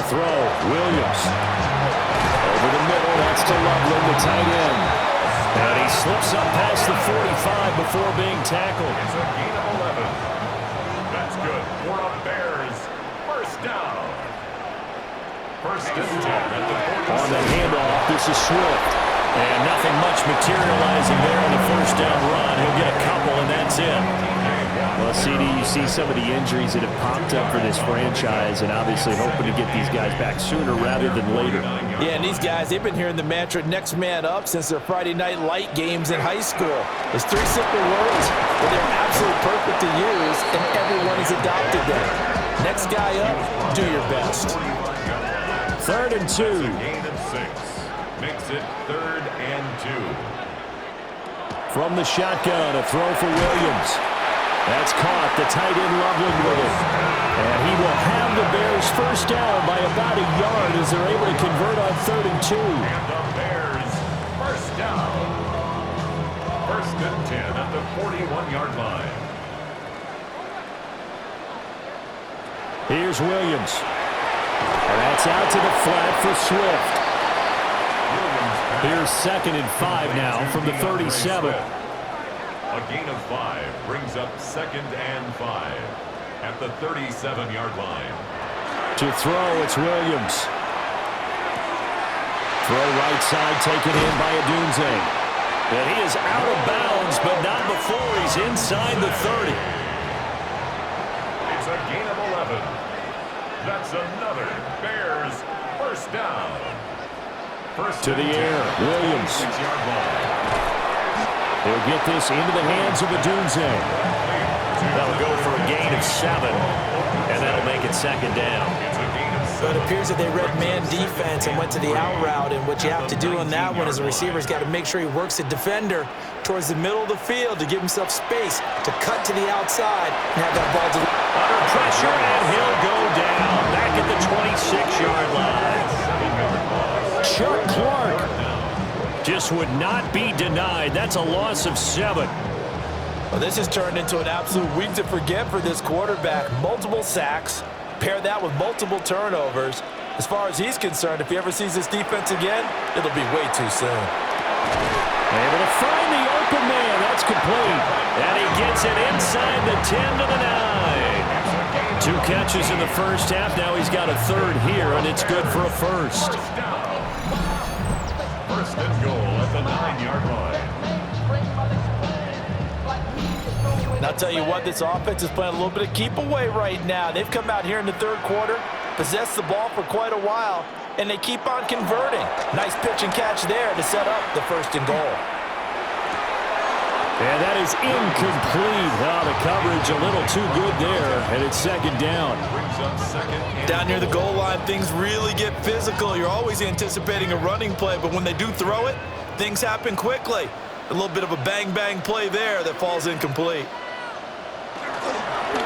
throw. Williams. Over the middle, that's to Loveland, the tight end. And he slips up past the 45 before being tackled. It's a gain of 11. That's good for the Bears. First down. First and 10 at the 46. On the handoff, this is Swift. And nothing much materializing there on the first down run. He'll get a couple, and that's it. Well, CD, you see some of the injuries that have popped up for this franchise, and obviously hoping to get these guys back sooner rather than later. Yeah, and these guys, they've been hearing the mantra next man up since their Friday night light games in high school. It's 3 simple words, but they're absolutely perfect to use, and everyone has adopted them. Next guy up, do your best. 3rd and 2. Gain of 6. Makes it 3rd and 2. From the shotgun, a throw for Williams. That's caught. The tight end Loveland with it. And he will have the Bears first down by about a yard as they're able to convert on 3rd and 2. And the Bears first down. First and 10 at the 41-yard line. Here's Williams. And that's out to the flat for Swift. Here's 2nd and 5 now from the 37. A gain of 5 brings up 2nd and 5 at the 37-yard line. To throw, it's Williams. Throw right side taken in by Odunze. And he is out of bounds, but not before he's inside the 30. It's a gain of 11. That's another Bears first down. First to the air, Williams. 6-yard line. He'll get this into the hands of Odunze. That'll go for a gain of 7, and that'll make it 2nd down. So it appears that they read man defense and went to the out route, and what you have to do on that one is a receiver's got to make sure he works the defender towards the middle of the field to give himself space to cut to the outside and have that ball under pressure, and he'll go down back at the 26-yard line. Chuck Clark just would not be denied. That's a loss of 7. Well, this has turned into an absolute week to forget for this quarterback. Multiple sacks, pair that with multiple turnovers. As far as he's concerned, if he ever sees this defense again, it'll be way too soon. Able to find the open man. That's complete. And he gets it inside the 10 to the 9. 2 catches in the first half. Now he's got a 3rd here, and it's good for a first. First and goal at the 9-yard line. And I'll tell you what, this offense is playing a little bit of keep away right now. They've come out here in the 3rd quarter, possessed the ball for quite a while, and they keep on converting. Nice pitch and catch there to set up the 1st and goal. And that is incomplete. Oh, the coverage a little too good there, and it's 2nd down. Down near the goal line, things really get physical. You're always anticipating a running play, but when they do throw it, things happen quickly. A little bit of a bang-bang play there that falls incomplete.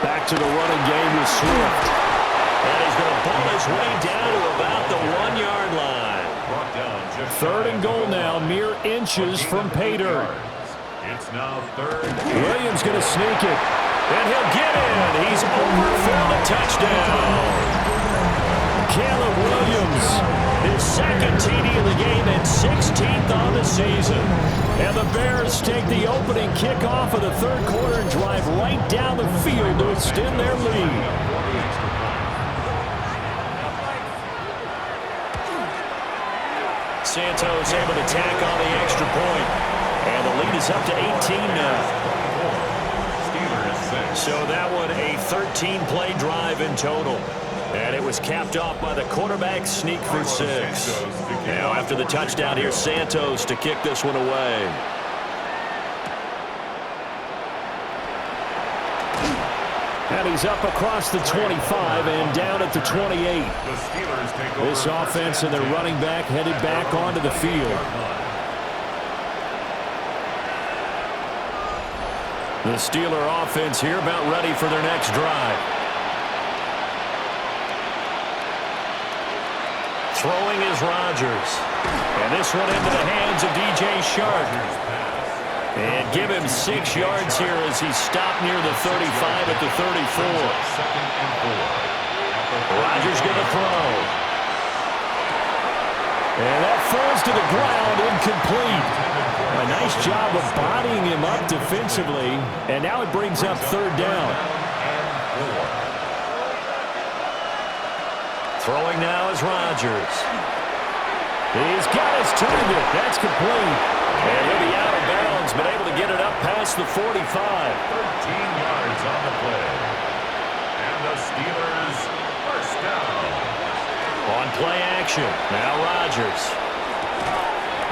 Back to the running game with Swift. And he's going to pull his way down to about the 1-yard line. 3rd and goal now, mere inches from pay dirt. It's now 3rd. Williams going to sneak it. And he'll get in. He's over for the touchdown. Caleb Williams, his 2nd TD of the game and 16th on the season. And the Bears take the opening kickoff of the 3rd quarter and drive right down the field to extend their lead. Santos able to tack on the extra point. And the lead is up to 18 now. So that one a 13-play drive in total. And it was capped off by the quarterback sneak for 6. Now after the touchdown, here's Santos to kick this one away. And he's up across the 25 and down at the 28. This offense and their running back headed back onto the field. The Steeler offense here about ready for their next drive. Throwing is Rodgers. And this one into the hands of DJ Shark. And give him 6 yards here as he stopped near the 35 at the 34. Rodgers going to throw. And that falls to the ground, incomplete. A nice job of bodying him up defensively, and now it brings up third down. Throwing now is Rodgers. He's got his target. That's complete. And he'll be out of bounds, but able to get it up past the 45. 13 yards on the play. And the Steelers first down. On play action, now Rodgers.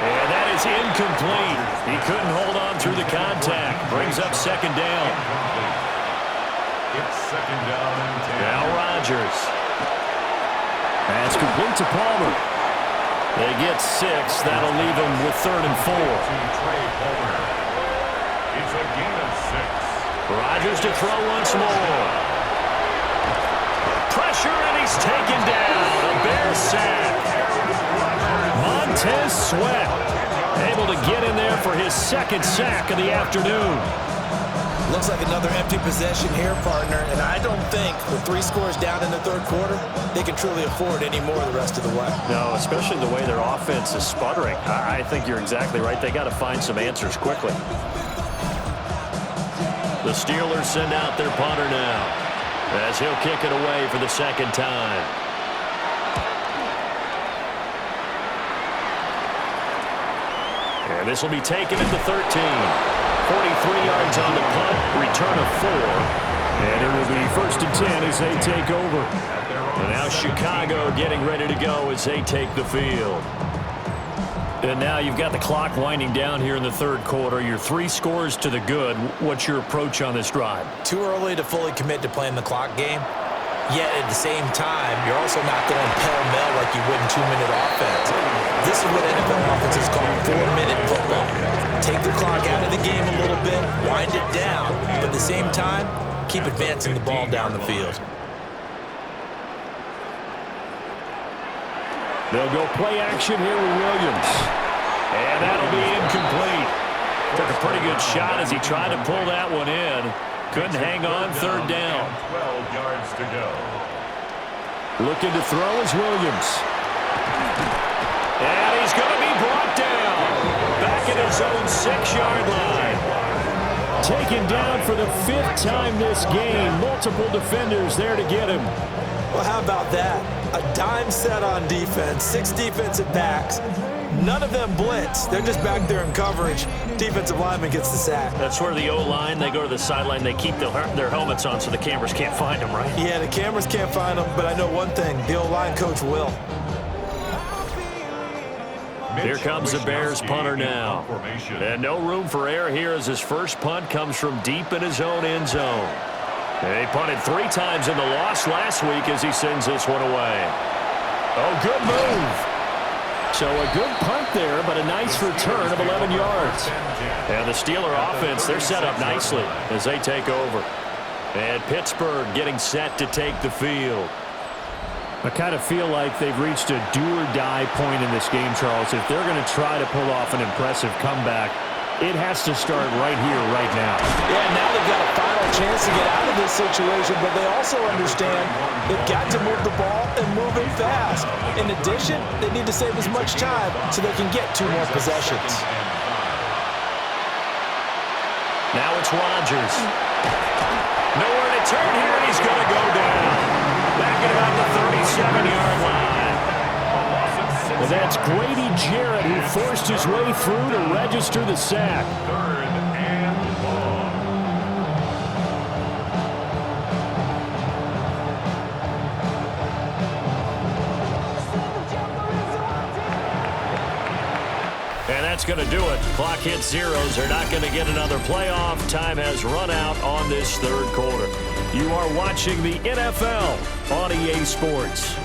And that is incomplete. He couldn't hold on through the contact. Brings up second down. It's second down and 10. Now Rodgers. Pass complete to Palmer. They get 6. That'll leave them with third and 4. Trey Palmer. It's a gain of 6. Rodgers to throw once more. Pressure, and he's taken down. A Bears sack. Montez Sweat able to get in there for his second sack of the afternoon. Looks like another empty possession here, partner, and I don't think with 3 scores down in the third quarter, they can truly afford any more the rest of the way. No, especially the way their offense is sputtering. I think you're exactly right. They got to find some answers quickly. The Steelers send out their punter now, as he'll kick it away for the second time. And this will be taken at the 13. 43 yards on the punt, return of 4. And it will be first and 10 as they take over. And now Chicago getting ready to go as they take the field. And now you've got the clock winding down here in the third quarter. You're 3 scores to the good. What's your approach on this drive? Too early to fully commit to playing the clock game. Yet at the same time, you're also not going pell-mell like you would in 2-minute offense. This is what NFL offenses call 4-minute football. Take the clock out of the game a little bit, wind it down, but at the same time, keep advancing the ball down the field. They'll go play action here with Williams. And that'll be incomplete. Took a pretty good shot as he tried to pull that one in. Couldn't hang on, third down. 12 yards to go. Looking to throw is Williams. And he's going to be brought down. Back at his own 6-yard line. Taken down for the 5th time this game. Multiple defenders there to get him. Well, how about that? A dime set on defense, 6 defensive backs. None of them blitz. They're just back there in coverage. Defensive lineman gets the sack. That's where the O-line, they go to the sideline, they keep their helmets on so the cameras can't find them, right? Yeah, the cameras can't find them, but I know one thing. The O-line coach will. Here comes the Bears punter now. And no room for error here as his first punt comes from deep in his own end zone. And he punted 3 times in the loss last week as he sends this one away. Oh, good move. So a good punt there, but a nice return of 11 yards. And the Steeler offense, they're set up nicely as they take over. And Pittsburgh getting set to take the field. I kind of feel like they've reached a do-or-die point in this game, Charles. If they're going to try to pull off an impressive comeback, it has to start right here, right now. Yeah, now they've got a final chance to get out of this situation, but they also understand they've got to move the ball and move it fast. In addition, they need to save as much time so they can get 2 more possessions. Now it's Rodgers. Nowhere to turn here, and he's going to go down. Back at about the 37-yard line. Well, that's Grady Jarrett who forced his way through to register the sack. 3rd and long. And that's going to do it. Clock hits zeros. They're not going to get another playoff. Time has run out on this third quarter. You are watching the NFL on EA Sports.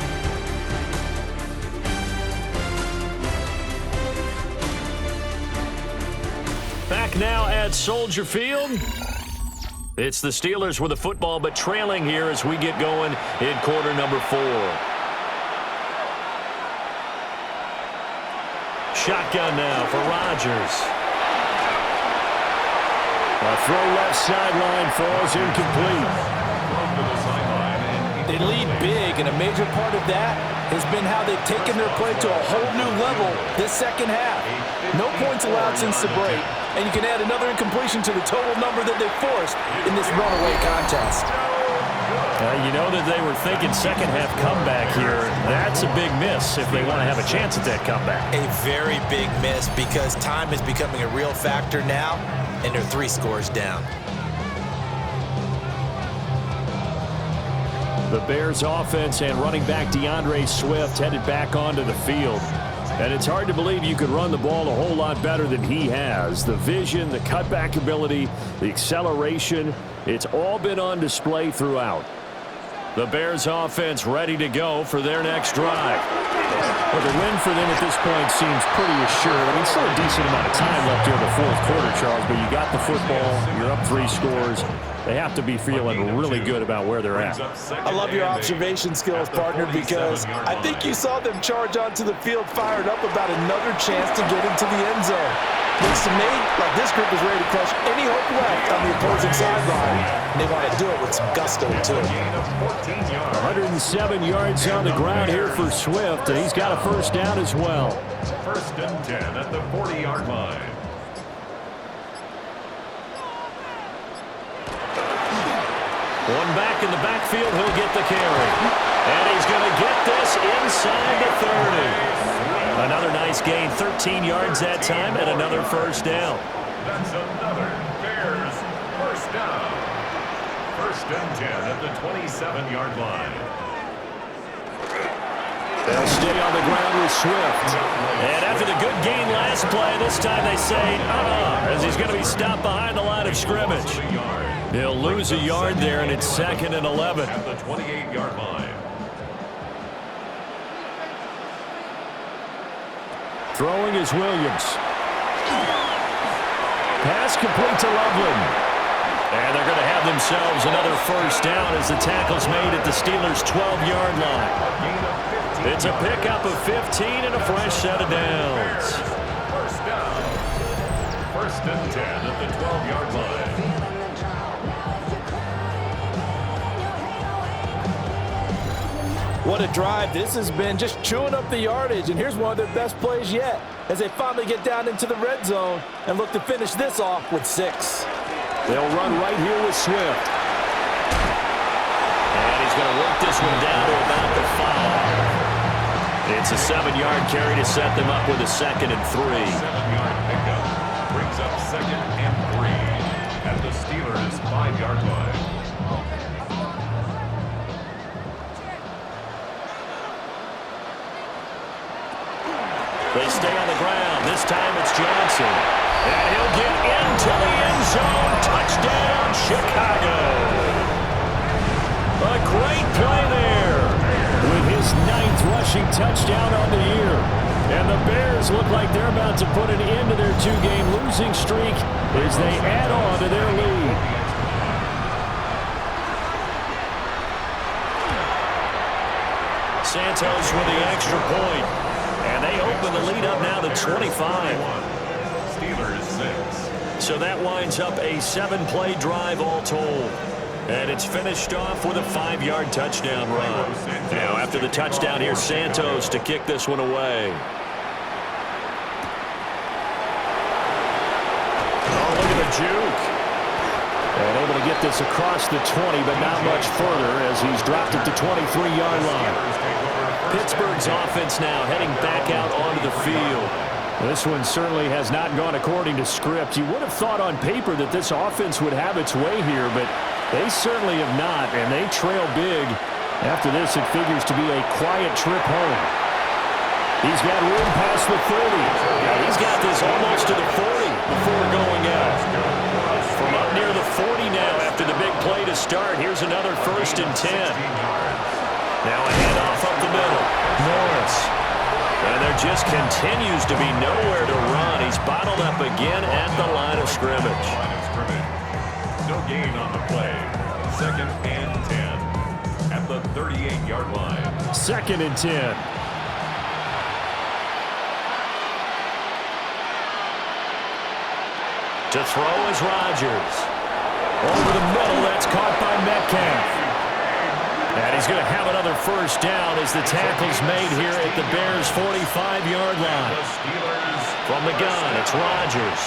Back now at Soldier Field. It's the Steelers with the football, but trailing here as we get going in quarter number 4. Shotgun now for Rodgers. A throw left sideline falls incomplete. Thrown to the sideline and They lead big, and a major part of that has been how they've taken their play to a whole new level this second half. No points allowed since the break, and you can add another incompletion to the total number that they forced in this runaway contest. You know that they were thinking second half comeback here. That's a big miss if they want to have a chance at that comeback. A very big miss because time is becoming a real factor now, and they're 3 scores down. The Bears offense and running back DeAndre Swift headed back onto the field. And it's hard to believe you could run the ball a whole lot better than he has. The vision, the cutback ability, the acceleration, it's all been on display throughout. The Bears offense ready to go for their next drive. Well, the win for them at this point seems pretty assured. I mean, still a decent amount of time left here in the fourth quarter, Charles, but you got the football, you're up 3 scores. They have to be feeling really good about where they're at. I love your observation skills, partner, because I think you saw them charge onto the field fired up about another chance to get into the end zone. Looks to me like this group is ready to crush any hope left on the opposing sideline, and they want to do it with some gusto, too. 107 yards on the ground here for Swift, and he's got a first down as well. First and 10 at the 40-yard line. One back in the backfield, he'll get the carry. And he's going to get this inside the 30. Another nice gain, 13 yards that time, and another first down. That's another Bears first down. First and 10 at the 27-yard line. They'll stay on the ground with Swift. And after the good gain last play, this time they say, as he's going to be stopped behind the line of scrimmage. He'll lose a yard there, and it's 2nd and 11. At the 28-yard line. Throwing is Williams. Pass complete to Loveland. And they're going to have themselves another first down as the tackle's made at the Steelers' 12-yard line. It's a pickup of 15 and a fresh set of downs. First down. First and 10 at the 12-yard line. What a drive this has been, just chewing up the yardage, and here's one of their best plays yet as they finally get down into the red zone and look to finish this off with 6. They'll run right here with Swift. And he's going to work this one down to about the 5. It's a 7-yard carry to set them up with a 2nd and 3. 7-yard pickup brings up 2nd and 3 at the Steelers' 5-yard line. They stay on the ground. This time it's Johnson. And he'll get into the end zone. Touchdown, Chicago. A great play there with his 9th rushing touchdown on the year. And the Bears look like they're about to put an end to their 2-game losing streak as they add on to their lead. Santos with the extra point. And they open the lead up now to 25. Steelers 6. So that winds up a 7-play drive all told. And it's finished off with a 5-yard touchdown run. Now after the touchdown, here's Santos to kick this one away. Oh, look at the juke. And able to get this across the 20, but not much further as he's dropped it to 23-yard line. Pittsburgh's offense now heading back out onto the field. This one certainly has not gone according to script. You would have thought on paper that this offense would have its way here, but they certainly have not, and they trail big. After this, it figures to be a quiet trip home. He's got room past the 30. Yeah, he's got this almost to the 40 before going out. From up near the 40 now after the big play to start, here's another 1st and 10. Now a handoff up the middle. Norris. And there just continues to be nowhere to run. He's bottled up again at the line of scrimmage. No gain on the play. 2nd and 10 at the 38-yard line. 2nd and 10. To throw is Rodgers. Over the middle, that's caught by Metcalf. And he's going to have another first down as the tackle's made here at the Bears' 45-yard line. From the gun, it's Rodgers.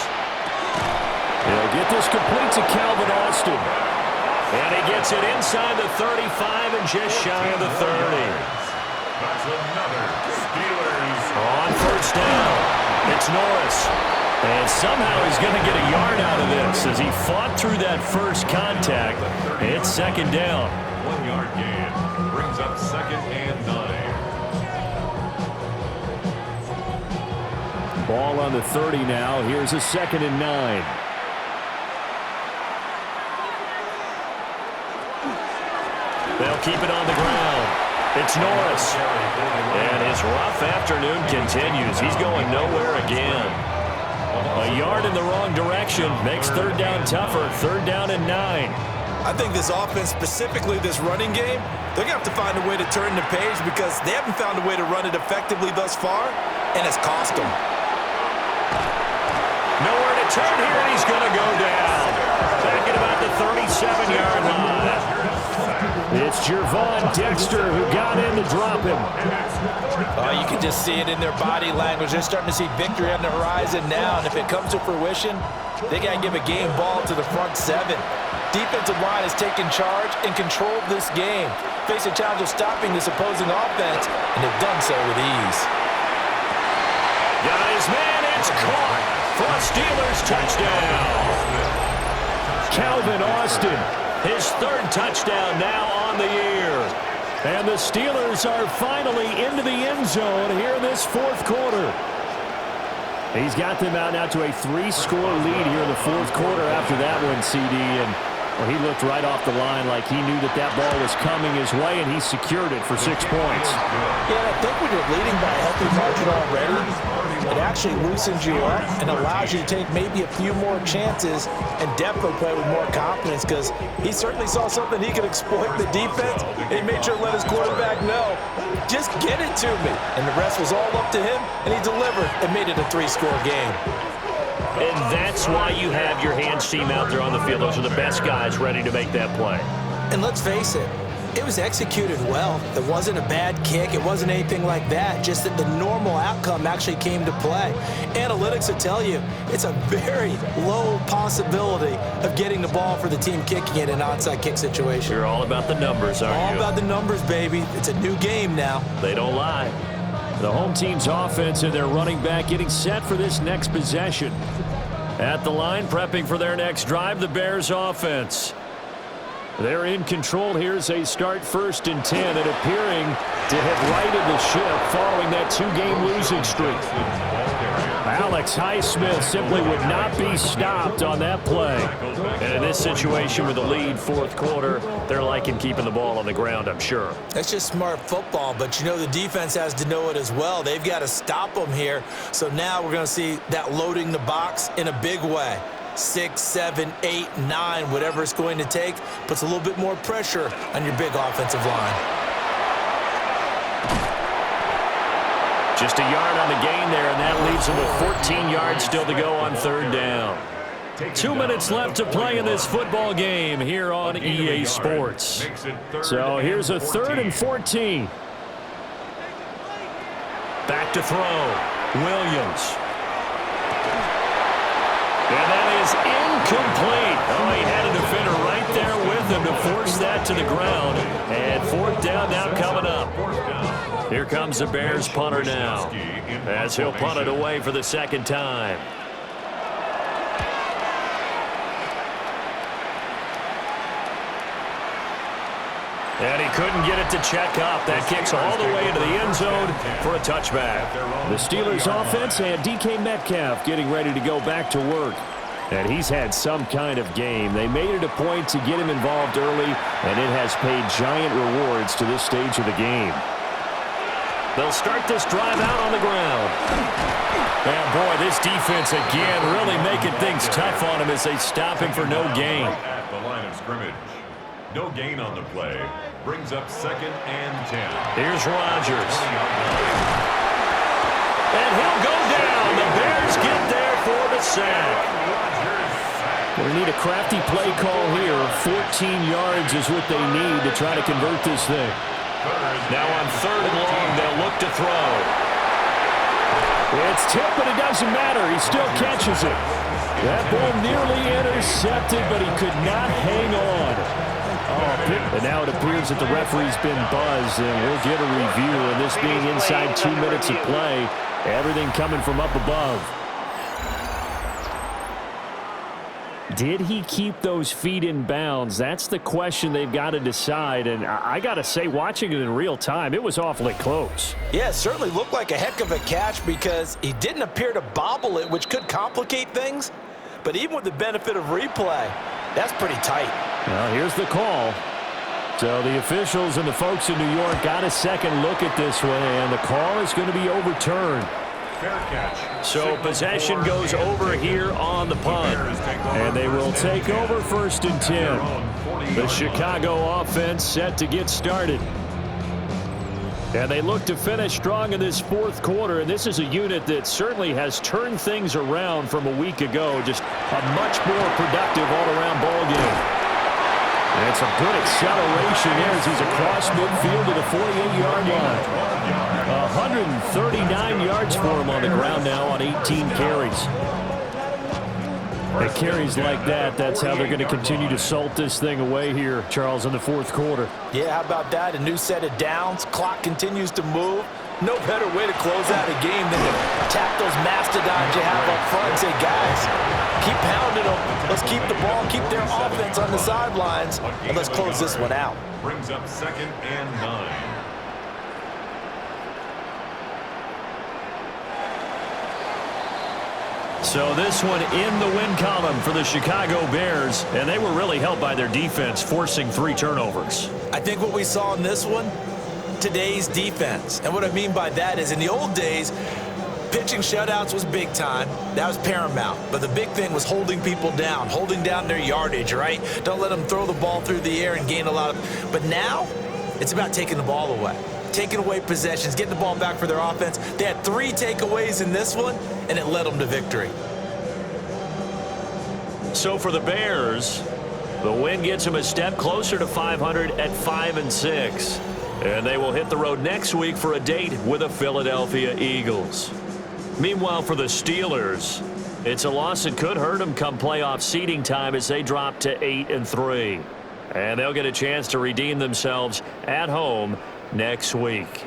He'll get this complete to Calvin Austin. And he gets it inside the 35 and just shy of the 30. That's another Steelers. On first down, it's Norris. And somehow he's going to get a yard out of this as he fought through that first contact. It's second down. 1 yard gain brings up 2nd and 9. Ball on the 30 now. Here's a 2nd and 9. They'll keep it on the ground. It's Norris. And his rough afternoon continues. He's going nowhere again. A yard in the wrong direction makes third down tougher. Third down and 9. I think this offense, specifically this running game, they're going to have to find a way to turn the page because they haven't found a way to run it effectively thus far, and it's cost them. Nowhere to turn here, and he's going to go down. Back at about the 37-yard line. It's Gervon Dexter who got in to drop him. You can just see it in their body language. They're starting to see victory on the horizon now, and if it comes to fruition, they got to give a game ball to the front 7. Defensive line has taken charge and controlled this game. Face a challenge of stopping this opposing offense, and they've done so with ease. Got his man, it's caught for a Steelers touchdown. Calvin Austin, his 3rd touchdown now on the year. And the Steelers are finally into the end zone here in this 4th quarter. He's got them out now to a 3-score lead here in the 4th quarter after that one, CD. And well, he looked right off the line like he knew that that ball was coming his way, and he secured it for 6 points. Yeah, I think when you're leading by a healthy margin already, it actually loosens you up and allows you to take maybe a few more chances and definitely play with more confidence because he certainly saw something he could exploit the defense. And he made sure to let his quarterback know, just get it to me. And the rest was all up to him, and he delivered and made it a 3-score game. And that's why you have your hands team out there on the field. Those are the best guys ready to make that play. And let's face it, it was executed well. It wasn't a bad kick. It wasn't anything like that. Just that the normal outcome actually came to play. Analytics will tell you it's a very low possibility of getting the ball for the team kicking it in an onside kick situation. You're all about the numbers, aren't you? All about the numbers, baby. It's a new game now. They don't lie. The home team's offense and their running back getting set for this next possession. At the line, prepping for their next drive, the Bears offense. They're in control. Here's a start 1st and 10, and appearing to have righted the ship following that 2-game losing streak. Alex Highsmith simply would not be stopped on that play. And in this situation with the lead 4th quarter, they're liking keeping the ball on the ground, I'm sure. That's just smart football, but you know the defense has to know it as well. They've got to stop them here. So now we're going to see that loading the box in a big way. 6, 7, 8, 9, whatever it's going to take, puts a little bit more pressure on your big offensive line. Just a yard on the gain there, and that leaves them with 14 yards still to go on 3rd down. 2 minutes left to play in this football game here on EA Sports. So here's a 3rd and 14. Back to throw. Williams. And that is incomplete. Oh, he had a defender right there with him to force that to the ground. And 4th down now coming up. Here comes the Bears punter now, as he'll punt it away for the 2nd time. And he couldn't get it to check up. That kicks all the way into the end zone for a touchback. The Steelers offense and DK Metcalf getting ready to go back to work. And he's had some kind of game. They made it a point to get him involved early, and it has paid giant rewards to this stage of the game. They'll start this drive out on the ground. And boy, this defense again really making things tough on him as they stop him for no gain. At the line of scrimmage. No gain on the play. Brings up 2nd and 10. Here's Rodgers. And he'll go down. The Bears get there for the sack. They need a crafty play call here. 14 yards is what they need to try to convert this thing. Now on 3rd and long, they'll look to throw. It's tipped, but it doesn't matter. He still catches it. That ball nearly intercepted, but he could not hang on. And now it appears that the referee's been buzzed, and we'll get a review. And this being inside 2 minutes of play, everything coming from up above. Did he keep those feet in bounds? That's the question they've got to decide. And I got to say, watching it in real time, it was awfully close. Yeah, it certainly looked like a heck of a catch because he didn't appear to bobble it, which could complicate things. But even with the benefit of replay, that's pretty tight. Well, here's the call. So the officials and the folks in New York got a second look at this one, and the call is going to be overturned. Fair catch. So possession goes over here on the punt. And they will take over 1st and 10. The Chicago offense set to get started. And they look to finish strong in this 4th quarter. And this is a unit that certainly has turned things around from a week ago. Just a much more productive all-around ball game. And some good acceleration there as he's across midfield to the 48-yard line. 139 yards for him on the ground now on 18 carries. And carries like that, that's how they're going to continue to salt this thing away here, Charles, in the 4th quarter. Yeah, how about that? A new set of downs. Clock continues to move. No better way to close out a game than to tap those mastodons you have up front and say, guys, keep pounding them. Let's keep the ball, keep their offense on the sidelines, and let's close this one out. Brings up 2nd and 9. So this one in the win column for the Chicago Bears, and they were really helped by their defense, forcing 3 turnovers. I think what we saw in this one, today's defense. And what I mean by that is in the old days, pitching shutouts was big time. That was paramount. But the big thing was holding people down, holding down their yardage, right? Don't let them throw the ball through the air and gain a lot of... But now, it's about taking the ball away. Taking away possessions, getting the ball back for their offense. They had 3 takeaways in this one, and it led them to victory. So for the Bears, the win gets them a step closer to 500 at 5-6. And they will hit the road next week for a date with the Philadelphia Eagles. Meanwhile, for the Steelers, it's a loss that could hurt them come playoff seeding time as they drop to 8-3. And they'll get a chance to redeem themselves at home next week.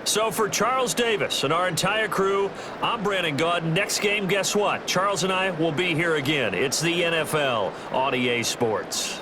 So for Charles Davis and our entire crew, I'm Brandon Gaudin. Next game, guess what? Charles and I will be here again. It's the NFL on EA Sports.